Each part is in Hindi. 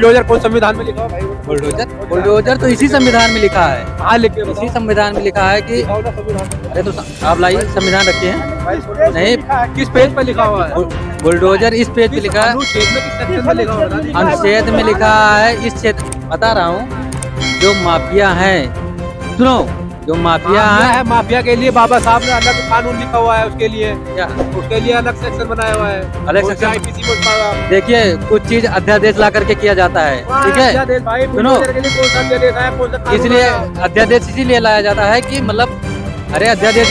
बुलडोजर कौन संविधान में लिखा है भाई? बुलडोजर बुलडोजर तो इसी संविधान में लिखा है। हाँ लिख के इसी संविधान में लिखा है कि दिखाओ ना संविधान। अरे तो आप लाइए संविधान रखे हैं। नहीं, किस पेज पे लिखा हुआ है? बुलडोजर इस पेज पे किस लिखा है, अनुच्छेद में किस सेक्शन में लिखा हुआ है? अनुच्छेद में लिखा है। इस क्षेत्र बता रहा हूँ, जो माफिया है, सुनो, जो माफिया है, माफिया के लिए बाबा साहब ने अलग कानून लिखा हुआ है। उसके लिए क्या उसके लिए अलग सेक्शन बनाया हुआ है। अलग कौन सा सेक्शन? IPC को उसका- देखिए, कुछ चीज अध्यादेश ला करके किया जाता है, ठीक है। अध्यादेश भाई, सुनो। बुलडोजर के लिए कौन सा अध्यादेश है, कौन सा कानून इसलिए है? अध्यादेश इसीलिए लाया जाता है कि मतलब, अरे अध्यादेश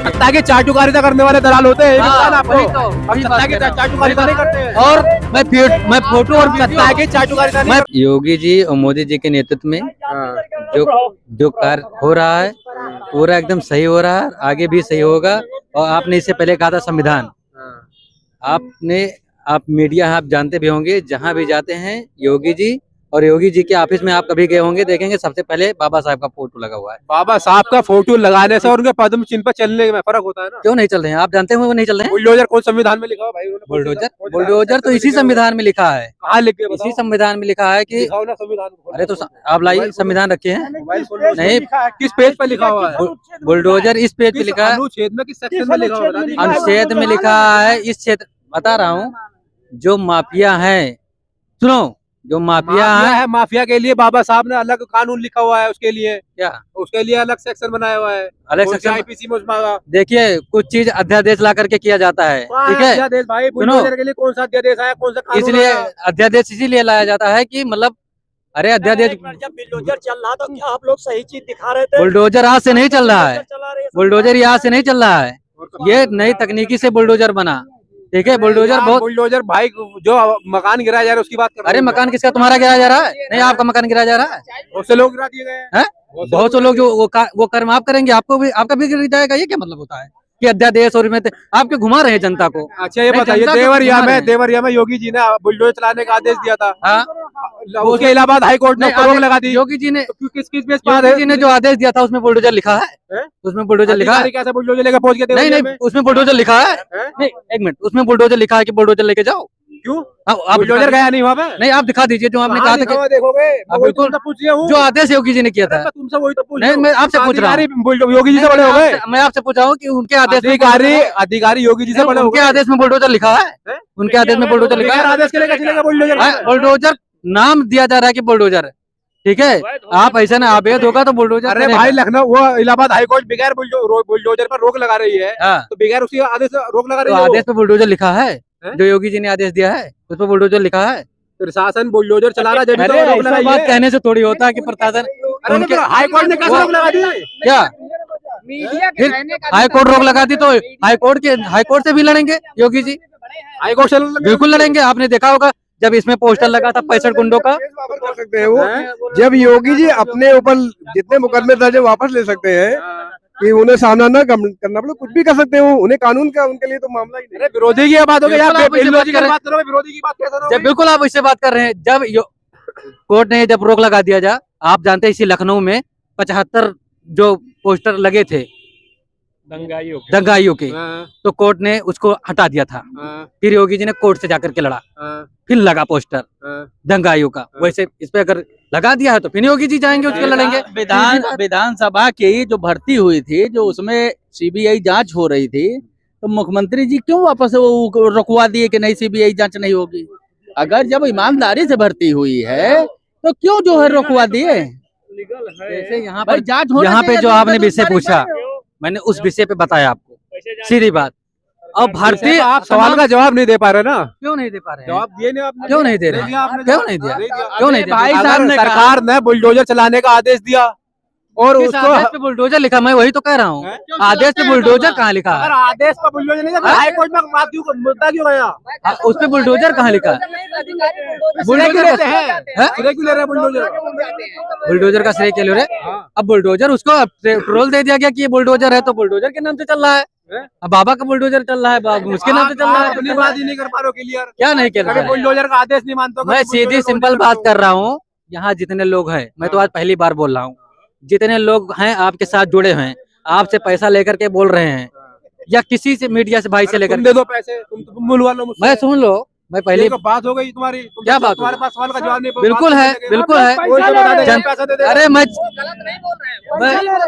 सत्ता की चाटुकारिता करने वाले दलाल होते हैं। हाँ, आपको वही तो, अब वही सत्ता बात की कह रहा हूँ। चाटुकारिता नहीं करते हैं। और मैं फोटो और सत्ता की चाटुकारिता नहीं मैं योगी जी और मोदी जी के नेतृत्व में जो जो कार्य हो रहा है पूरा एकदम सही हो रहा है, आगे भी सही होगा। और आपने इससे पहले कहा था संविधान, आप मीडिया आप जानते भी होंगे, जहां भी जाते हैं योगी जी और योगी जी के ऑफिस में आप कभी गए होंगे, देखेंगे सबसे पहले बाबा साहब का फोटो लगा हुआ है। बाबा साहब का फोटो लगाने से और उनके पद्म चिन्ह पर चलने में फर्क होता है ना। क्यों नहीं चल रहे हैं? आप जानते हैं वो नहीं चल रहे हैं। बुलडोजर कौन संविधान में लिखा हुआ भाई? बुलडोजर तो इसी संविधान में लिखा है। कहाँ लिख के इसी संविधान में लिखा है कि दिखाओ ना संविधान। अरे तो आप लाइए संविधान रखे हैं। नहीं, किस पेज पे लिखा हुआ है? बुलडोजर इस पेज पे किस लिखा है, अनुच्छेद में किस सेक्शन में लिखा हुआ है? अनुच्छेद में लिखा है। इस क्षेत्र बता रहा हूँ, जो माफिया है, सुनो, जो माफिया है, माफिया के लिए बाबा साहब ने अलग कानून लिखा हुआ है। उसके लिए क्या उसके लिए अलग सेक्शन बनाया हुआ है। अलग कौन सा सेक्शन? IPC में उसका- देखिए, कुछ चीज अध्यादेश ला करके किया जाता है, ठीक है। अध्यादेश भाई, बुलडोजर के लिए कौन सा अध्यादेश है, कौन सा कानून इसलिए है? अध्यादेश इसीलिए लाया जाता है कि मतलब, अरे अध्यादेश जब बुलडोजर चल रहा था, क्या आप लोग सही चीज दिखा रहे थे? बुलडोजर आज से नहीं चल रहा है। चला रहे हैं। बुलडोजर यहाँ से नहीं चल रहा है, ये नई तकनीकी से बुलडोजर बना, ठीक है। बुलडोजर बहुत, बुलडोजर भाई जो मकान गिराया जा रहा है उसकी बात कर रहे अरे हो। मकान किसका? तुम्हारा गिराया जा रहा है? नहीं, आपका मकान गिराया जा रहा है। बहुत से लोग गिरा दिए गए हैं। हैं? बहुत से लोग जो वो कर्म आप करेंगे, आपको भी, आपका भी गिर जाएगा। ये क्या मतलब होता है कि अध्यादेश और इसमें आपके घुमा रहे हैं जनता को? अच्छा ये नहीं, बताइए, जनता को देवरिया में योगी जी ने बुलडोजर चलाने का आदेश दिया था। हाँ, उसके इलाहाबाद हाई कोर्ट ने नहीं, उसको रोक लगा दी। योगी जी ने किस किस बेस पर योगी जी ने जो आदेश दिया था उसमें बुलडोजर लिखा है, हैं? उसमें बुलडोजर लिखा है। अधिकारी कैसे बुलडोजर लेकर पहुंच गए नहीं देवरिया नहीं, में? उसमें बुलडोजर लिखा है। हैं? नहीं, एक मिनट, उसमें बुलडोजर लिखा है कि बुलडोजर लेके जाओ। क्यों? आप बुलडोजर गया नहीं वहाँ पे? नहीं, आप दिखा दीजिए जो आपने कहा था कि देखोगे बिल्कुल। पूछिए हूँ। जो आदेश योगी जी ने किया था। मैं तुमसे वही तो पूछ नहीं, मैं आपसे पूछ रहा हूँ। योगी जी से बड़े हो गए। मैं आपसे पूछा हूँ कि उनके आदेश में अधिकारी योगी जी से बड़े हो उनके गए। आदेश में बुलडोजर लिखा है। उनके आदेश में बुलडोजर लिखा बिना है। आदेश के लेकर चलेगा बुलडोजर। बुलडोजर नाम दिया जा रहा है कि बुलडोजर, ठीक है। आप ऐसा ना अवैध होगा तो बुलडोजर अरे चलेगा। भाई, लखनऊ वो इलाहाबाद हाई कोर्ट बगैर बुलडोजर पर रोक लगा रही है। हाँ, तो बगैर उसी आदेश से रोक लगा तो रही है। आदेश पे बुलडोजर लिखा है, हैं? जो योगी जी ने आदेश दिया है उस पर बुलडोजर लिखा है। प्रशासन बुलडोजर चला रहा है, जब अरे ऐसा बात कहने से थोड़ी होता है कि प्रशासन उनके हाई कोर्ट ने कैसे रोक लगा दी? क्या फिर हाई कोर्ट रोक लगा दी तो हाई कोर्ट से भी लड़ेंगे योगी जी? हाई कोर्ट से बिल्कुल लड़ेंगे। आपने देखा होगा जब इसमें पोस्टर लगा था 65 गुंडों का। वापस कर सकते हैं वो, जब योगी जी अपने ऊपर जितने मुकदमे दर्ज है वापस ले सकते हैं कि उन्हें सामना न करना पड़े, कुछ भी कर सकते हैं वो, उन्हें कानून का उनके लिए तो मामला ही नहीं। अरे विरोधी की बात हो गई, बिल्कुल आप आप इसे बात illogical कर रहे हैं। बात करो, विरोधी की बात कैसे जब करोगे? बिल्कुल आप इससे बात कर रहे हैं, जब कोर्ट ने जब रोक लगा दिया जा, आप जानते हैं इसी लखनऊ में 75 जो पोस्टर लगे थे दंगाइयों के, हाँ, तो कोर्ट ने उसको हटा दिया था। हाँ, फिर योगी जी ने कोर्ट से जाकर के लड़ा, हाँ, फिर लगा पोस्टर हाँ। दंगाइयों का। वैसे इस पे अगर लगा दिया है तो फिर योगी जी जाएंगे उसके लड़ेंगे। विधानसभा की जो भर्ती हुई थी, जो उसमें CBI जांच हो रही थी, तो मुख्यमंत्री जी क्यों वापस वो रुकवा दिए कि नहीं CBI जांच नहीं होगी? अगर जब ईमानदारी से भर्ती हुई है तो क्यों जो है रुकवा दिए? जैसे यहाँ भाई पर जांच होना यहाँ पे चाहिए, जो आपने तो विषय पूछा, मैंने उस विषय पे बताया आपको, सीधी बात। अब भारतीय आप सवाल का जवाब नहीं दे पा रहे ना। क्यों नहीं दे पा रहे हैं? जवाब दिए नहीं आपने। क्यों नहीं दे रहे हैं? दिया आपने क्यों जवाब? नहीं दिया? दिया। क्यों नहीं दिया? भाई साहब अगर ने कहा- सरकार ने बुलडोजर चलाने का आदेश दिया और किस उसको आदेश पे बुलडोजर लिखा? मैं वही तो कह रहा हूँ, हैं? आदेश पे बुलडोजर कहाँ लिखा अगर है? आदेश पर बुलडोजर नहीं था, हाई कोर्ट में बात क्यों मुद्दा क्यों गया? उस पे बुलडोजर कहाँ लिखा है? बुलडोजर क्यों लेते हैं? हैं? श्रेय क्यों ले रहे हैं बुलडोजर? बुलडोजर का श्रेय क्या ले रहे? अब बुलडोजर उसको पेट्रोल दे दिया गया कि ये बुलडोजर है, तो बुलडोजर के नाम से चल रहा है। अब बाबा का बुलडोजर चल रहा है, उसके नाम से चल रहा अपनी है। बात ही नहीं कर पा रहे हो क्लियर। क्या नहीं कर रहा कभी है? बुलडोजर का आदेश नहीं मानते हो, मैं कभी बुलडोजर सीधी का सिंपल बुलडोजर बात का- कर रहा हूँ। यहाँ जितने लोग हैं, मैं तो आज पहली बार बोल रहा हूँ, जितने लोग हैं आपके साथ जुड़े हैं, आपसे पैसा लेकर के बोल रहे हैं या किसी से मीडिया से भाई से लेकर, तुम दे दो पैसे, तुम मूल वालों मुझसे। मैं सुन लो, मैं पहले तो बात हो गई तुम्हारी, तुम क्या तो बात तुम्हारे हो पास सवाल का जवाब नहीं, बिल्कुल बात है, करने के बिल्कुल बाद है। पैसा दे दे। अरे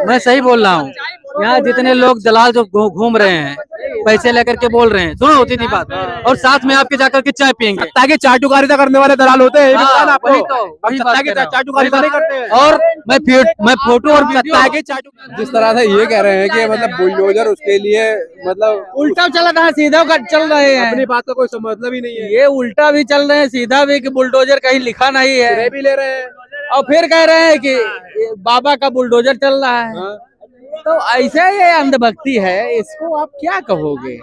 मैं सही बोल रहा हूँ। यहाँ जितने लोग दलाल जो घूम रहे हैं, पैसे लेकर के बोल रहे हैं, सुनो होती थी बात, और साथ में आपके जाकर के चाय पियेंगे। सत्ता की चाटुकारिता करने वाले दलाल होते हैं, ये भी हाँ, पता ना आपको? वही तो, हम वही सत्ता बात की कर रहा हूँ। चाटुकारिता नहीं करते हैं। और मैं फोटो और सत्ता की चाटुकारिता जिस तरह से ये कह रहे हैं कि मतलब बुलडोजर उसके लिए मतलब उल्टा चल रहा है, सीधा चल रहे हैं। अपनी बात का कोई मतलब ही नहीं है, ये उल्टा भी चल रहे हैं, सीधा भी, कि बुलडोजर कहीं लिखा नहीं है, किराए भी ले रहे हैं। और फिर कह रहे हैं कि ये बाबा का बुलडोजर चल रहा है। हाँ। तो ऐसे ये अंधभक्ति है, इसको आप क्या कहोगे?